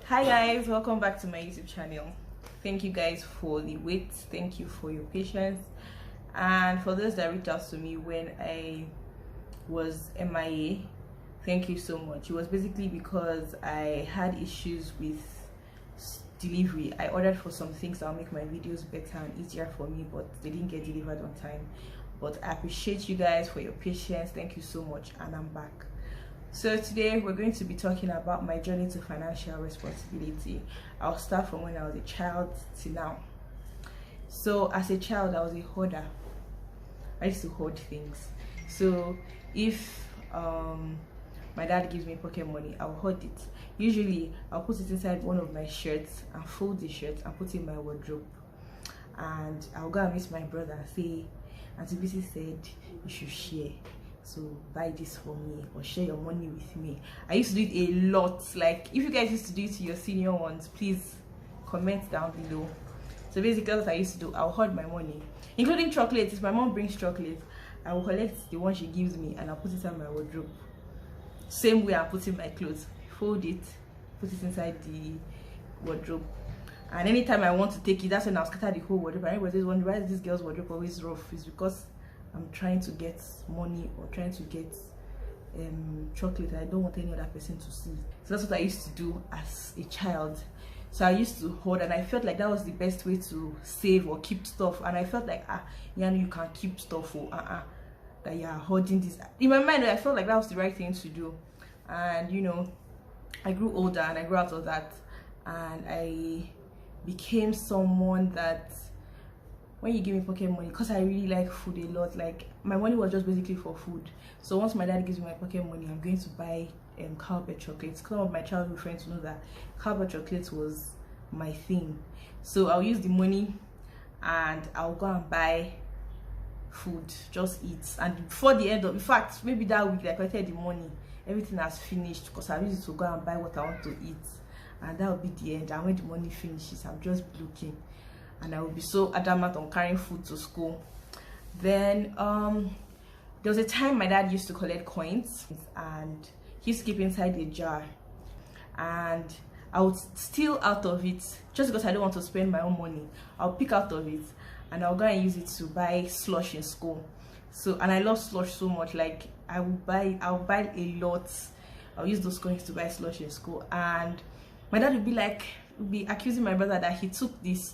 Hi guys, welcome back to my YouTube channel. Thank you guys for the wait, thank you for your patience, and for those that reached out to me when I was MIA, thank you so much. It was basically because I had issues with delivery. I ordered for some things that will make my videos better and easier for me, but they didn't get delivered on time. But I appreciate you guys for your patience. Thank you so much, and I'm back. So today we're going to be talking about my journey to financial responsibility. I'll start from when I was a child to now. So as a child, I was a hoarder. I used to hoard things. So if my dad gives me pocket money, I'll hoard it. Usually I'll put it inside one of my shirts and fold the shirt and put it in my wardrobe. And I'll go and meet my brother and say, Auntie Bisi said you should share, so buy this for me or share your money with me. I used to do it a lot. Like, if you guys used to do it to your senior ones, please comment down below. So basically that's what I used to do. I'll hoard my money, including chocolates. If my mom brings chocolate, I will collect the one she gives me and I'll put it in my wardrobe. Same way I put in my clothes, fold it, put it inside the wardrobe. And anytime I want to take it, that's when I'll scatter the whole wardrobe. And everybody's wondering, why is this girl's wardrobe always rough? It's because I'm trying to get money or trying to get chocolate. I don't want any other person to see. So that's what I used to do as a child. So I used to hoard, and I felt like that was the best way to save or keep stuff. And I felt like, you can keep stuff or that you are hoarding this. In my mind, I felt like that was the right thing to do. And you know, I grew older and I grew out of that, and I became someone that when you give me pocket money, because I really like food a lot, like my money was just basically for food. So once my dad gives me my pocket money, I'm going to buy cowbell chocolates. Some of my childhood friends know that cowbell chocolates was my thing. So I'll use the money and I'll go and buy food, just eat. And before the end of, in fact, maybe that week I collected the money, everything has finished, because I used to go and buy what I want to eat, and that will be the end. And when the money finishes, I'm just looking, and I will be so adamant on carrying food to school. Then there was a time my dad used to collect coins, and he used to keep inside a jar, and I would steal out of it just because I don't want to spend my own money. I'll pick out of it and I'll go and use it to buy slush in school. So, and I love slush so much, like I'll buy a lot. I'll use those coins to buy slush in school, and my dad would be accusing my brother that he took his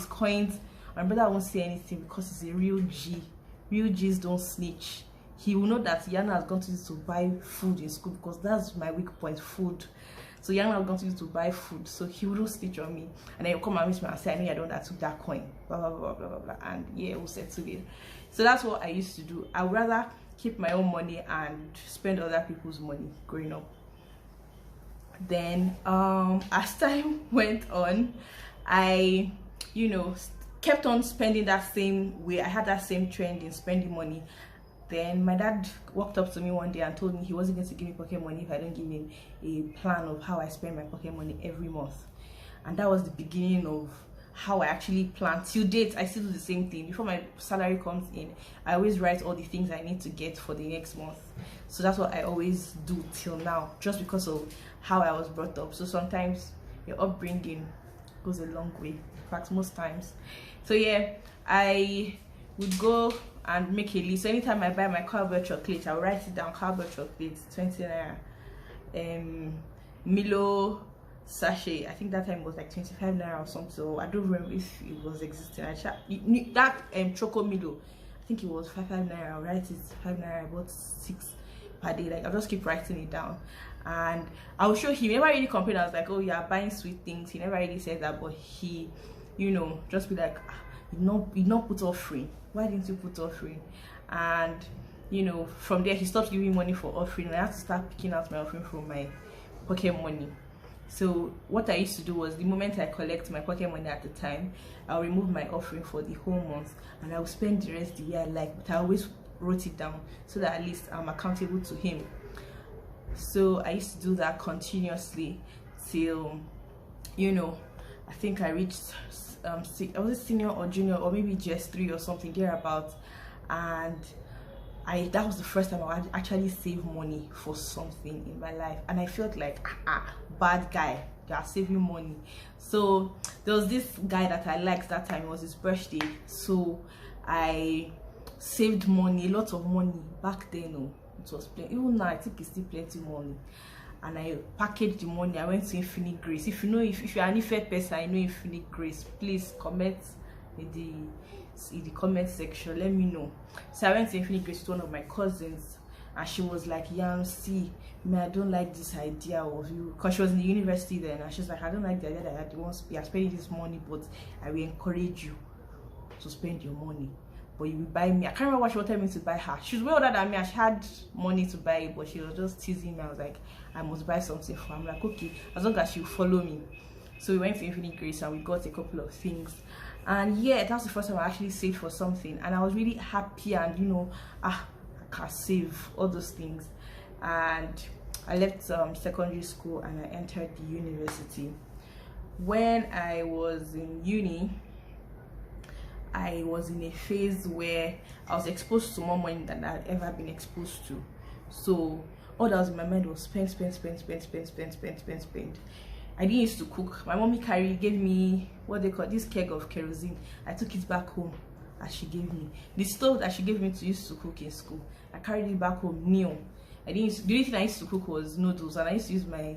coins. My brother won't say anything because he's a real G. Real G's don't snitch. He will know that Yana has gone to use to buy food in school, because that's my weak point, food. So Yana has gone to use to buy food, so he wouldn't snitch on me. And then he'll come and meet me and say, I know you're the one that took that coin, blah blah blah blah blah blah, and yeah, we'll settle it. So that's what I used to do. I would rather keep my own money and spend other people's money growing up. Then as time went on, I kept on spending that same way. I had that same trend in spending money. Then my dad walked up to me one day and told me he wasn't going to give me pocket money if I don't give him a plan of how I spend my pocket money every month. And that was the beginning of how I actually plan. Till date, I still do the same thing. Before my salary comes in, I always write all the things I need to get for the next month. So that's what I always do till now, just because of how I was brought up. So sometimes your upbringing goes a long way, in fact most times. So yeah, I would go and make a list. So anytime I buy my cowbell chocolate, I'll write it down: cowbell chocolate 20 naira, Milo sachet, I think that time it was like 25 naira or something. So I don't remember if it was existing. That choco Milo, I think it was 5 naira. I'll write it 5 naira. I bought 6 per day. Like, I'll just keep writing it down, and I'll show him. He never really complained. I was like, oh, you're buying sweet things. He never really said that, but he, just be like, you not put offering. Why didn't you put offering? And from there he stopped giving money for offering, and I had to start picking out my offering from my pocket money. So what I used to do was, the moment I collect my pocket money at the time, I'll remove my offering for the whole month, and I'll spend the rest the way I like. But I always wrote it down so that at least I'm accountable to him. So I used to do that continuously till I think I reached I was a senior or junior, or maybe just 3 or something thereabout. And that was the first time I actually saved money for something in my life, and I felt like bad guy, you are saving money. So there was this guy that I liked that time. It was his birthday, so I saved money, a lot of money back then. Oh, it was plenty. Even now I think it's still plenty money. And I packaged the money. I went to Infinite Grace. If you know, if you're an Ife person, I know Infinite Grace, please comment in the comment section, let me know. So I went to Infinite Grace with one of my cousins, and she was like, "Yeah, see, man, I don't like this idea of you," because she was in the university then, and she's like, "I don't like the idea that you are spending this money, but I will encourage you to spend your money, but you will buy me." I can't remember what she wanted me to buy her. She was way older than me and she had money to buy it, but she was just teasing me. I was like, I must buy something for her. I'm like, okay, as long as she will follow me. So we went to Infinite Grace and we got a couple of things. And yeah, that was the first time I actually saved for something, and I was really happy, and you know, I can save, all those things. And I left secondary school and I entered the university. When I was in uni, I was in a phase where I was exposed to more money than I'd ever been exposed to. So all that was in my mind was spend. I didn't used to cook. My mommy gave me what they call this keg of kerosene. I took it back home as she gave me. The stove that she gave me to use to cook in school, I carried it back home new. The only thing I used to cook was noodles, and I used to use my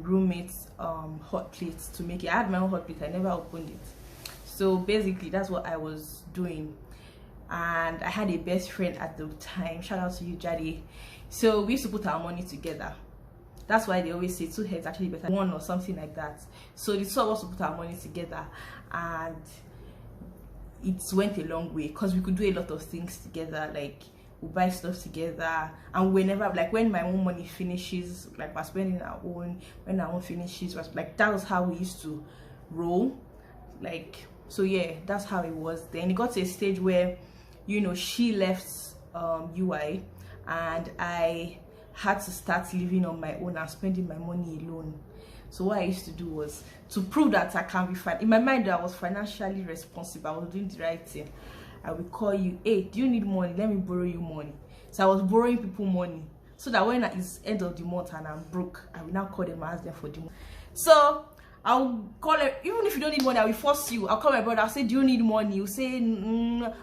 roommate's hot plates to make it. I had my own hot plate, I never opened it. So basically that's what I was doing. And I had a best friend at the time, shout out to you, Jadi. So we used to put our money together. That's why they always say two heads actually better than one, or something like that. So the two of us would put our money together, and it went a long way because we could do a lot of things together. Like we buy stuff together, and whenever, like when my own money finishes, like we're spending our own, when our own finishes, like that was how we used to roll. Like, so yeah, that's how it was. Then it got to a stage where, you know, she left UI, and I had to start living on my own and spending my money alone. So what I used to do was to prove that I can be fine. In my mind, I was financially responsible. I was doing the right thing. I will call you, hey, do you need money? Let me borrow you money. So I was borrowing people money, so that when it's end of the month and I'm broke, I will now call them and ask them for the money. So I'll call it, even if you don't need money, I will force you. I'll call my brother, I'll say, do you need money? You say,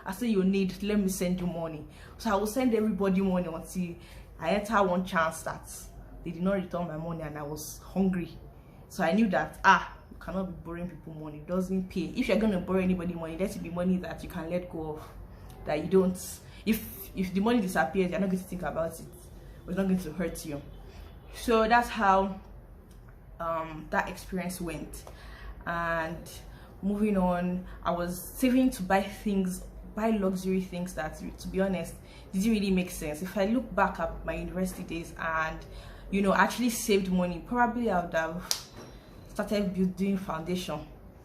I say you need, let me send you money. So I will send everybody money until I had one chance that they did not return my money and I was hungry. So I knew that you cannot be borrowing people money. It doesn't pay. If you're going to borrow anybody money, there should be money that you can let go of, that you don't, if the money disappears, you're not going to think about it. It's not going to hurt you. So that's how that experience went. And moving on, I was saving to buy luxury things that, to be honest, didn't really make sense. If I look back at my university days and, you know, actually saved money, probably I would have started building foundation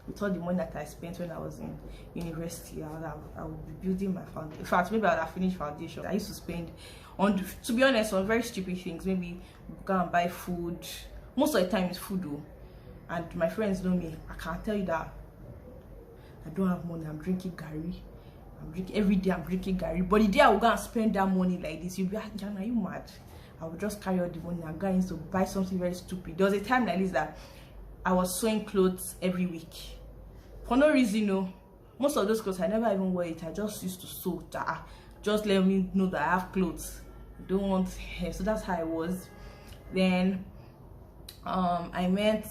with all the money that I spent when I was in university. I would be building my foundation. In fact, maybe I would have finished foundation. I used to spend on, to be honest, on very stupid things. Maybe go and buy food. Most of the time it's food though. And my friends know me. I can't tell you that I don't have money. I'm drinking Gary. Every day I'm drinking Gary. But the day I will go and spend that money like this, you'll be like, Jana, are you mad? I will just carry out the money and go into to buy something very stupid. There was a time like this that I was sewing clothes every week. For no reason, no. Most of those clothes I never even wear it. I just used to sew that. Just let me know that I have clothes. I don't want hair. So that's how I was. Then I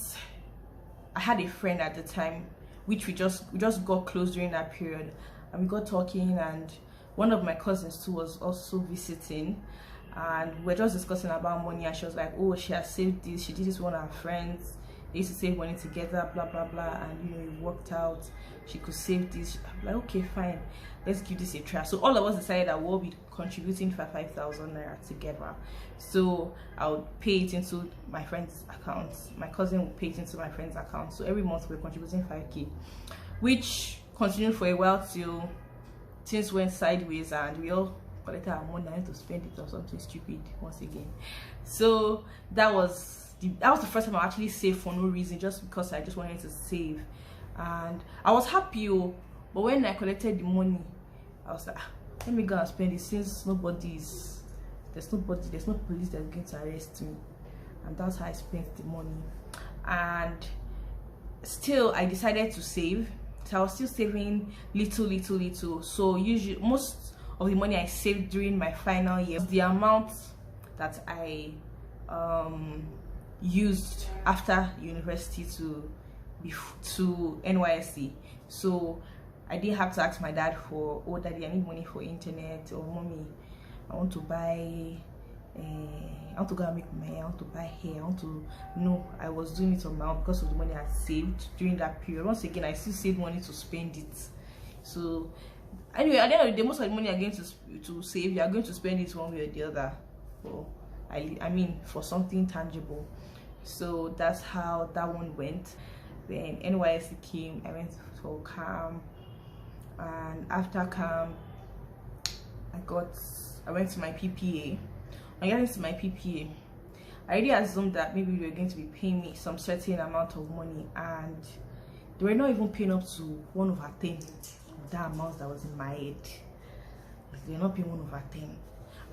had a friend at the time, which we just got close during that period, and we got talking, and one of my cousins too was also visiting, and we're just discussing about money, and she was like, oh, she has saved this, she did this with one of her friends, they used to save money together, blah blah blah, and you know, it worked out, she could save this. I'm like, okay, fine, let's give this a try. So all of us decided that we'll be contributing for 5,000 naira together. So I would pay it into my friend's account, my cousin would pay it into my friend's account, so every month we're contributing 5k, which continued for a while till things went sideways and we all collected our money and to spend it on something stupid once again. So that was the first time I actually saved for no reason, just because I just wanted to save, and I was happy. But when I collected the money, I was like, let me go and spend it, since there's no police that's going to arrest me. And that's how I spent the money. And still I decided to save, so I was still saving little. So usually most of the money I saved during my final year, the amount that I used after university to NYSC. So I didn't have to ask my dad for, oh daddy, I need money for internet, or mommy, I want to buy I want to go and make my hair, I want to buy hair, I want to. No, I was doing it on my own because of the money I saved during that period. Once again, I still saved money to spend it. So anyway, at the end of the day, most of the money you're going to save, you are going to spend it one way or the other. For I mean for something tangible. So that's how that one went. Then NYSC came, I went for camp, and after camp I went to my PPA. When I got into my PPA, I already assumed that maybe they were going to be paying me some certain amount of money, and they were not even paying up to 1/10 of that amount that was in my head. They were not paying 1/10.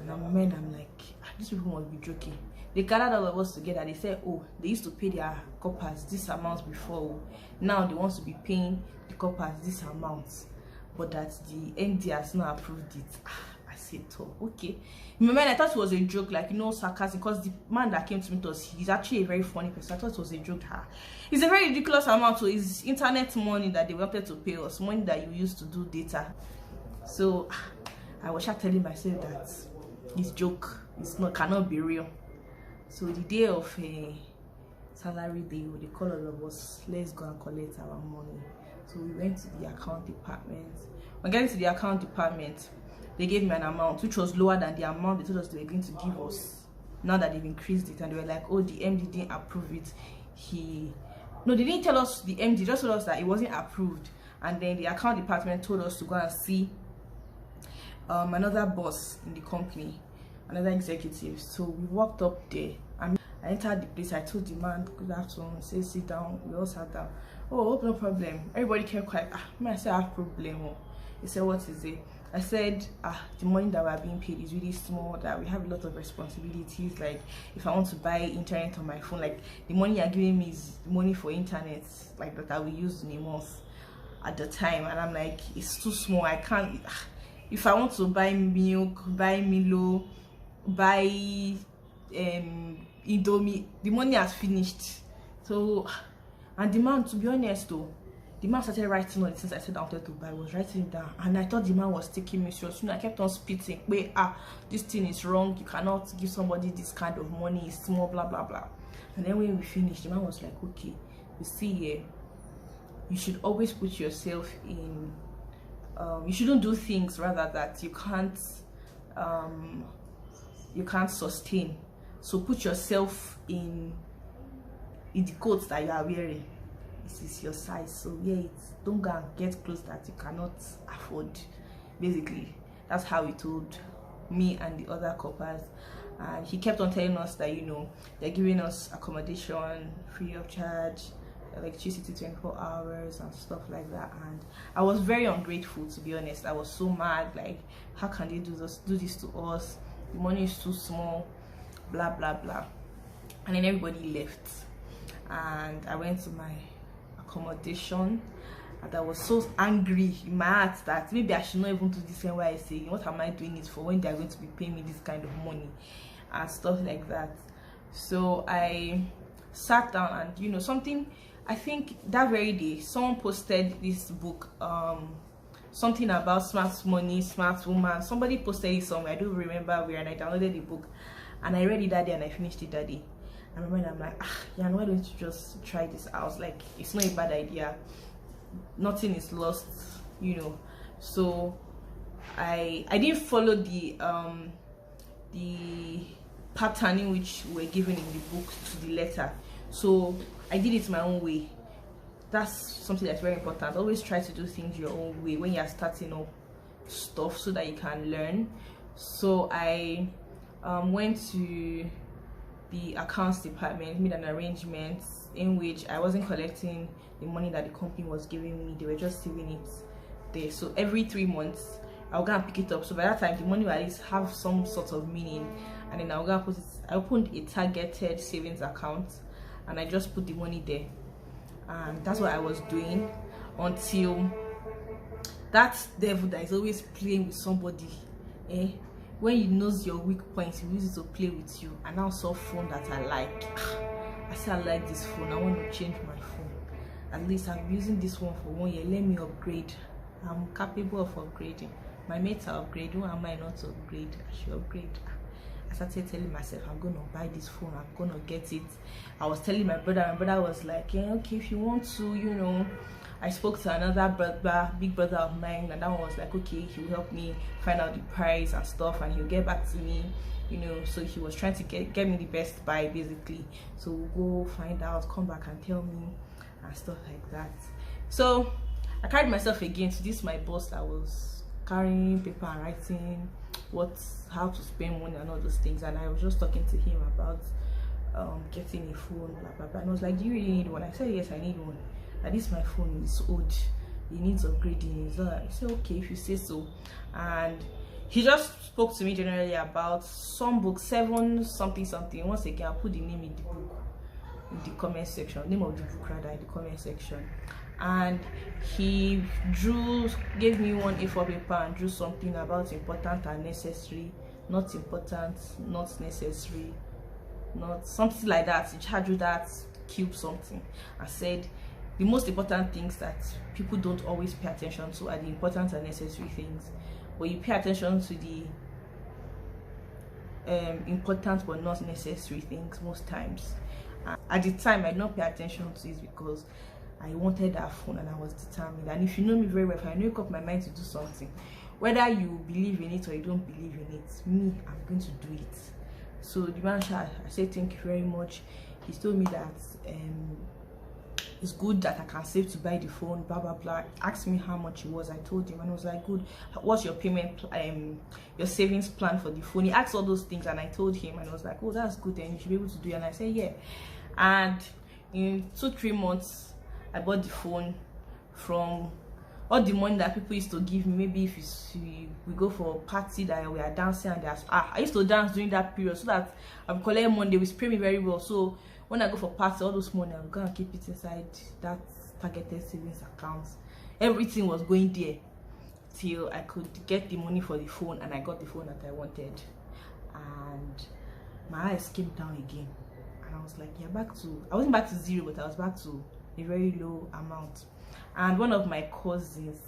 And I'm like, these people must be joking. They gathered all of us together. They said, oh, they used to pay their coppers this amount before. Now they want to be paying the coppers this amount, but that the MD has not approved it. I said, oh, okay. In my mind, I thought it was a joke, like, you know, sarcasm, because the man that came to me he's actually a very funny person. I thought it was a joke. It's a very ridiculous amount. So it's internet money that they wanted to pay us, money that you used to do data. So I was just telling myself that it's joke, cannot be real. So the day of a salary day, they call all of us, let's go and collect our money. So we went to the account department. When getting to the account department, they gave me an amount which was lower than the amount they told us they were going to give us. Now that they've increased it, and they were like, oh, the MD didn't approve it. No, they didn't tell us the MD, just told us that it wasn't approved. And then the account department told us to go and see another boss in the company, another executive. So we walked up there, and I entered the place. I told the man, good afternoon. He said, sit down. We all sat down. Oh, no problem. Everybody kept quiet. I said, I have a problem. He said, what is it? I said, the money that we're being paid is really small, that we have a lot of responsibilities. Like, if I want to buy internet on my phone, like, the money you're giving me is money for internet, like, that I will use in a month at the time. And I'm like, it's too small. I can't. If I want to buy milk, buy Milo, buy Indomie, the money has finished. So, and the man, to be honest though, the man started writing on it since I said I wanted to buy. I was writing it down, and I thought the man was taking me serious. I kept on spitting, wait, this thing is wrong, you cannot give somebody this kind of money, it's small, blah blah blah. And then when we finished, the man was like, okay, you see here, you should always put yourself in, you shouldn't do things rather that you can't sustain. So put yourself in the coats that you are wearing. This is your size, so yeah, don't go and get clothes that you cannot afford. Basically, that's how he told me and the other coppers. And he kept on telling us that, you know, they're giving us accommodation free of charge, electricity 24 hours and stuff like that. And I was very ungrateful, to be honest. I was so mad, like, how can they do this to us? The money is too small, blah blah blah. And then everybody left, and I went to my accommodation, and I was so angry in my heart that maybe I should not even do this NYSC. What am I doing it for when they are going to be paying me this kind of money and stuff like that? So I sat down, and you know something, I think that very day someone posted this book, something about smart money, smart woman. Somebody posted it somewhere, I don't remember where, and I downloaded the book and I read it that day and I finished it that day. I remember, I'm like, yeah, why don't you just try this out? Like, it's not a bad idea, nothing is lost, you know. So I didn't follow the pattern in which we were given in the book to the letter, so I did it my own way. That's something that's very important. Always try to do things your own way when you're starting up stuff, so that you can learn. So I went to the accounts department, made an arrangement in which I wasn't collecting the money that the company was giving me. They were just saving it there. So every 3 months I'll go and pick it up. So by that time the money will at least have some sort of meaning, and then I'll go and put it. I opened a targeted savings account and I just put the money there, and that's what I was doing until that devil that is always playing with somebody, when he knows your weak points, he uses it to play with you. And now saw phone that I like. I said, I like this phone, I want to change my phone. At least I'm using this one for 1 year, let me upgrade. I'm capable of upgrading. My mates are upgrading, who am I not to upgrade? I should upgrade. I started telling myself, I'm gonna buy this phone, I'm gonna get it. I was telling my brother was like, yeah, okay, if you want to, you know. I spoke to another brother, big brother of mine, and that one was like, okay, he'll help me find out the price and stuff, and he'll get back to me, you know. So he was trying to get me the best buy, basically. So we'll go find out, come back and tell me and stuff like that. So I carried myself again to this my boss that was carrying paper and writing how to spend money and all those things, and I was just talking to him about getting a phone, blah blah blah. And I was like, do you really need one? I said, yes, I need one. At least my phone is old, it needs upgrading. I said, okay, if you say so. And he just spoke to me generally about some book, 7 something something. Once again, I'll put the name in the book, in the comment section, name of the book rather, in the comment section. And he gave me one A4 paper and drew something about important and necessary, not important, not necessary, not something like that. He drew that cube something. I said, the most important things that people don't always pay attention to are the important and necessary things, but you pay attention to the important but not necessary things most times. At the time, I did not pay attention to it because I wanted that phone and I was determined. And if you know me very well, if I make up my mind to do something, whether you believe in it or you don't believe in it, me, I'm going to do it. So the man, I said thank you very much. He told me that it's good that I can save to buy the phone, blah blah blah. Asked me how much it was. I told him, and I was like, good, what's your payment your savings plan for the phone? He asked all those things, and I told him, and I was like, oh, that's good, then you should be able to do it. And I said, yeah. And in 2-3 months I bought the phone. From all the money that people used to give me, maybe if we go for a party that we are dancing, and I used to dance during that period, so that I'm collecting money, they will spray me very well. So when I go for party, all those money, I'm gonna keep it inside that targeted savings account. Everything was going there till I could get the money for the phone, and I got the phone that I wanted. And my eyes came down again, and I was like, yeah, I wasn't back to zero, but I was back to a very low amount. And one of my cousins,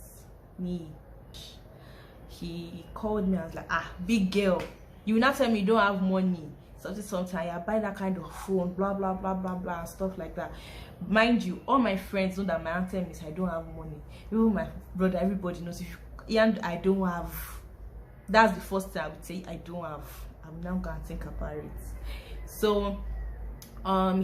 he called me and was like, big girl, you will not tell me you don't have money. Sometimes I buy that kind of phone, blah blah blah blah blah, and stuff like that. Mind you, all my friends know that my anthem is I don't have money. Even my brother, everybody knows. And I don't have. That's the first thing I would say. I don't have. I'm now gonna think about it. So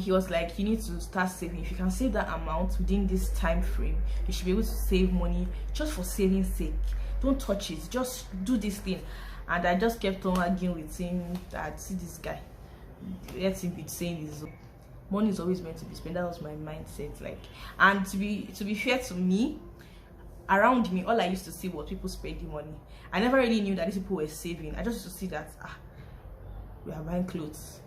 he was like, you need to start saving. If you can save that amount within this time frame, you should be able to save money just for saving's sake. Don't touch it, just do this thing. And I just kept on arguing with him that, see this guy, let him be saying this, money is always meant to be spent. That was my mindset. Like, and to be fair to me, around me, all I used to see was people spending money. I never really knew that these people were saving. I just used to see that we are buying clothes,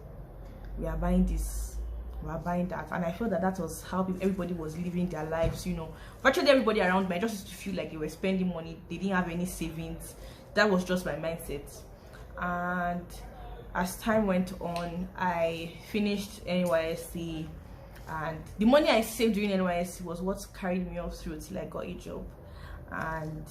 we are buying this, we are buying that, and I felt that was how everybody was living their lives. You know, virtually everybody around me, I just used to feel like they were spending money, they didn't have any savings. That was just my mindset. And as time went on, I finished NYSC, and the money I saved during NYSC was what carried me up through till I got a job. And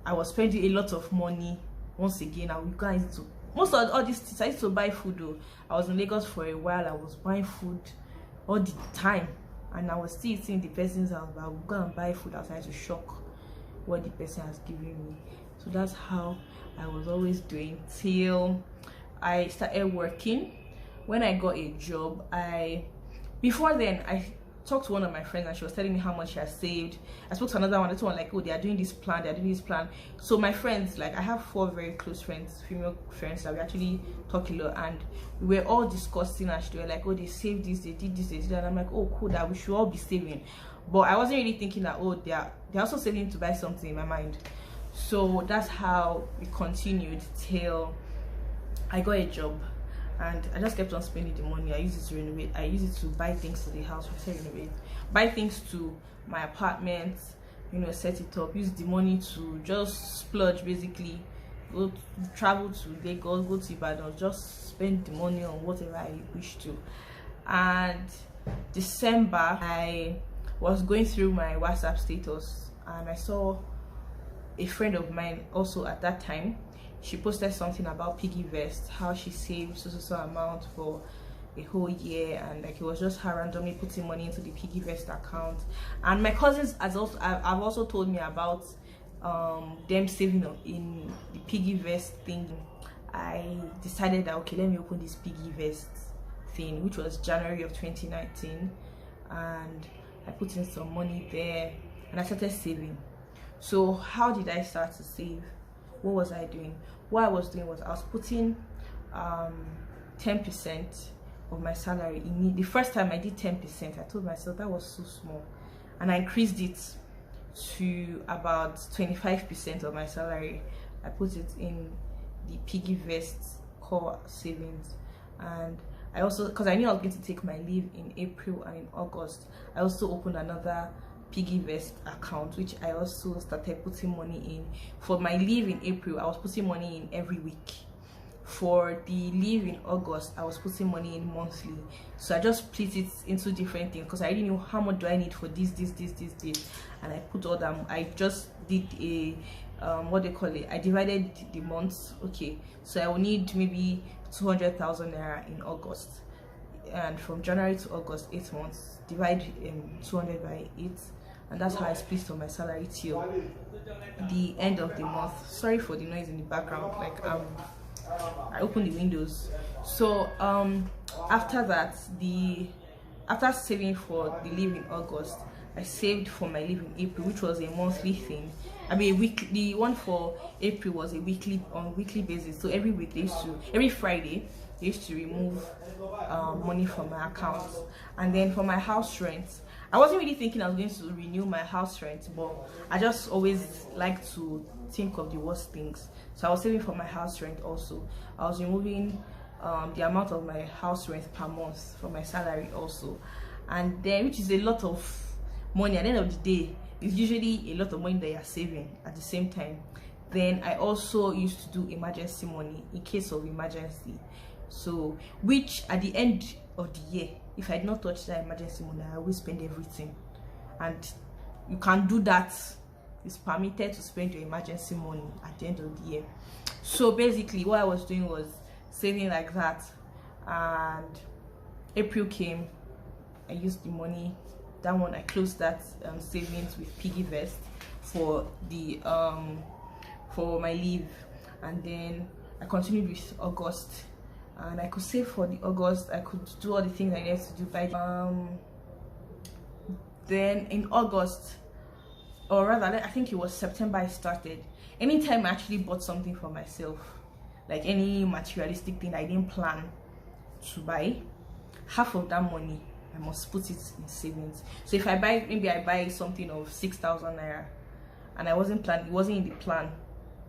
I was spending a lot of money. Once again, I would go into most of all these things. I used to buy food though. I was in Lagos for a while. I was buying food all the time, and I was still eating the person's house, but I would go and buy food outside to shock what the person has given me. So that's how I was always doing till I started working. When I got a job, before then I talked to one of my friends, and she was telling me how much she has saved. I spoke to another one, like, oh, they are doing this plan. So my friends, like, I have 4 very close friends, female friends, that we actually talk a lot, and we were all discussing, and they were like, oh, they saved this, they did this, they did that. And I'm like, oh, cool, that we should all be saving. But I wasn't really thinking that, oh, they're also saving to buy something in my mind. So that's how we continued till I got a job, and I just kept on spending the money. I used it to renovate, I used it to buy things to the house, renovate, buy things to my apartment, you know, set it up, use the money to just splurge, basically go to, travel to Lagos, go to Ibadan, just spend the money on whatever I wish to. And December, I was going through my WhatsApp status and I saw a friend of mine also at that time. She posted something about piggy vest, how she saved so amount for a whole year, and like it was just her randomly putting money into the piggy vest account. And my cousins have also told me about them saving up in the piggy vest thing. I decided that okay, let me open this piggy vest thing, which was January of 2019, and I put in some money there and I started saving. So how did I start to save? What was I doing? What I was doing was I was putting 10% of my salary in. The first time I did 10%, I told myself that was so small, and I increased it to about 25% of my salary. I put it in the piggy vest core savings. And I also, because I knew I was going to take my leave in April and in August, I also opened another piggy vest account, which I also started putting money in. For my leave in April, I was putting money in every week. For the leave in August, I was putting money in monthly. So I just split it into different things because I didn't know how much do I need for this, and I put all them. I just did a what they call it, I divided the months. Okay, so I will need maybe 200,000 naira in August, and from January to August, 8 months, divide 200 by 8, and that's how I split on my salary till the end of the month. Sorry for the noise in the background, like I opened the windows. So after that, after saving for the leave in August, I saved for my leave in April, which was a monthly thing. I mean, the one for April was a weekly basis. So every week every Friday they used to remove money from my account. And then for my house rent, I wasn't really thinking I was going to renew my house rent, but I just always like to think of the worst things. So I was saving for my house rent also. I was removing the amount of my house rent per month from my salary also, and then, which is a lot of money. At the end of the day, it's usually a lot of money that you're saving at the same time. Then I also used to do emergency money in case of emergency. So, which at the end of the year, if I did not touch that emergency money, I always spend everything. And you can do that. It's permitted to spend your emergency money at the end of the year. So basically what I was doing was saving like that, and April came, I used the money, that one I closed that savings with piggy vest for the for my leave. And then I continued with August, and I could save for the August. I could do all the things I needed to do by then in August, or rather I think it was September, I started, anytime I actually bought something for myself, like any materialistic thing I didn't plan to buy, half of that money I must put it in savings. So if I buy, maybe I buy something of 6,000 naira, and it wasn't in the plan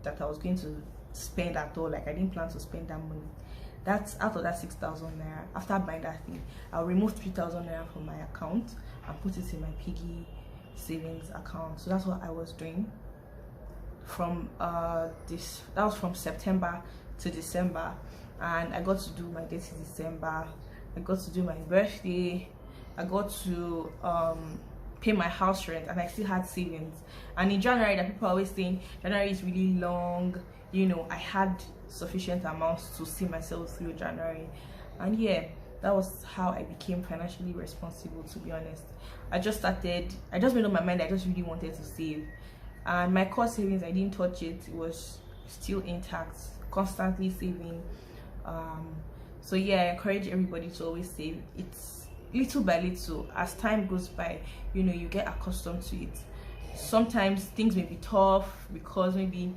that I was going to spend at all, like I didn't plan to spend that money, that's out of that 6,000 naira. After buying that thing, I'll remove 3,000 naira from my account and put it in my piggy savings account. So that's what I was doing from that was from September to December. And I got to do my 30th December, I got to do my birthday, I got to pay my house rent, and I still had savings. And in January, that people are always saying January is really long, you know, I had sufficient amounts to see myself through January. And yeah, that was how I became financially responsible, to be honest. I just made up my mind I just really wanted to save. And my core savings, I didn't touch it. It was still intact, constantly saving. So yeah, I encourage everybody to always save. It's little by little. As time goes by, you know, you get accustomed to it. Sometimes things may be tough because maybe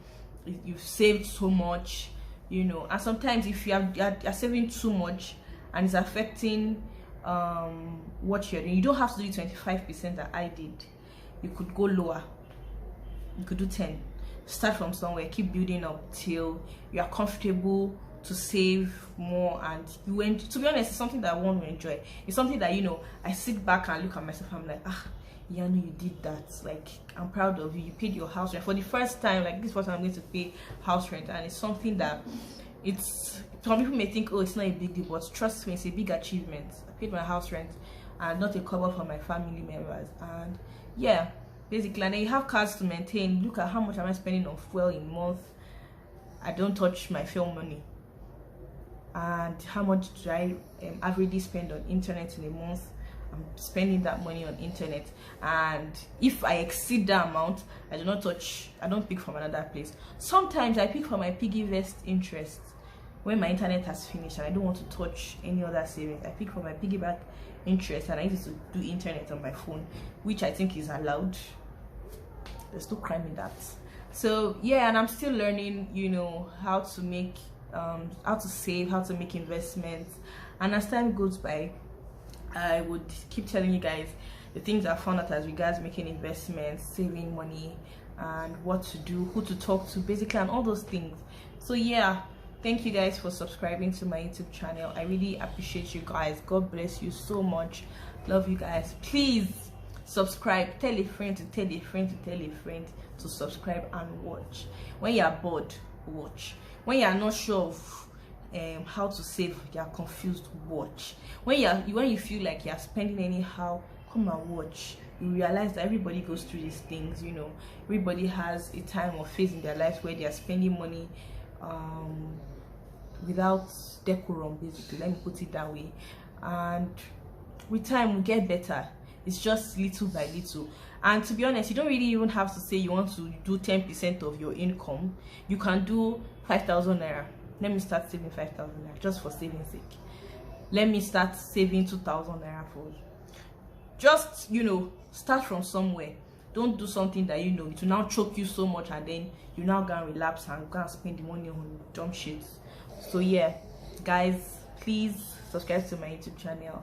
you've saved so much, you know, and sometimes if you're saving too much and it's affecting what you're doing, you don't have to do 25% that I did. You could go lower, you could do 10. start from somewhere, keep building up till you are comfortable to save more. And you went, to be honest, it's something that I want to enjoy. It's something that, you know, I sit back and look at myself, I'm like, yeah, no, you did that. Like, I'm proud of you. You paid your house rent for the first time. Like, this is what I'm going to pay house rent. And it's something that, it's, some people may think, oh, it's not a big deal, but trust me, it's a big achievement. I paid my house rent and not a cover for my family members. And yeah, basically, and then you have cars to maintain. Look at how much am I spending on fuel in a month. I don't touch my fuel money. And how much do I averagely spend on internet in a month? I'm spending that money on internet, and if I exceed that amount, I do not touch, I don't pick from another place. Sometimes I pick from my piggy vest interest when my internet has finished and I don't want to touch any other savings. I pick from my piggyback interest, and I used to do internet on my phone, which I think is allowed. There's no crime in that. So yeah, and I'm still learning, you know, how to make how to save, how to make investments. And as time goes by, I would keep telling you guys the things I found out as regards making investments, saving money, and what to do, who to talk to, basically, and all those things. So yeah, thank you guys for subscribing to my YouTube channel. I really appreciate you guys. God bless you so much. Love you guys. Please subscribe. Tell a friend to tell a friend to tell a friend to subscribe and watch. When you are bored, watch. When you are not sure of how to save, you are confused, watch. When you feel like you are spending anyhow, come and watch. You realize that everybody goes through these things, you know. Everybody has a time or phase in their lives where they are spending money without decorum, basically. Let me put it that way. And with time, we get better. It's just little by little. And to be honest, you don't really even have to say you want to do 10% of your income. You can do 5,000 naira. Let me start saving 5,000 naira just for saving sake. Let me start saving 2,000 naira for, just, you know, start from somewhere. Don't do something that, you know, it will now choke you so much, and then you now go and relapse and go and spend the money on dumb shit. So yeah, guys, please subscribe to my YouTube channel.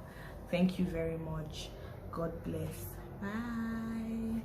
Thank you very much. God bless. Bye.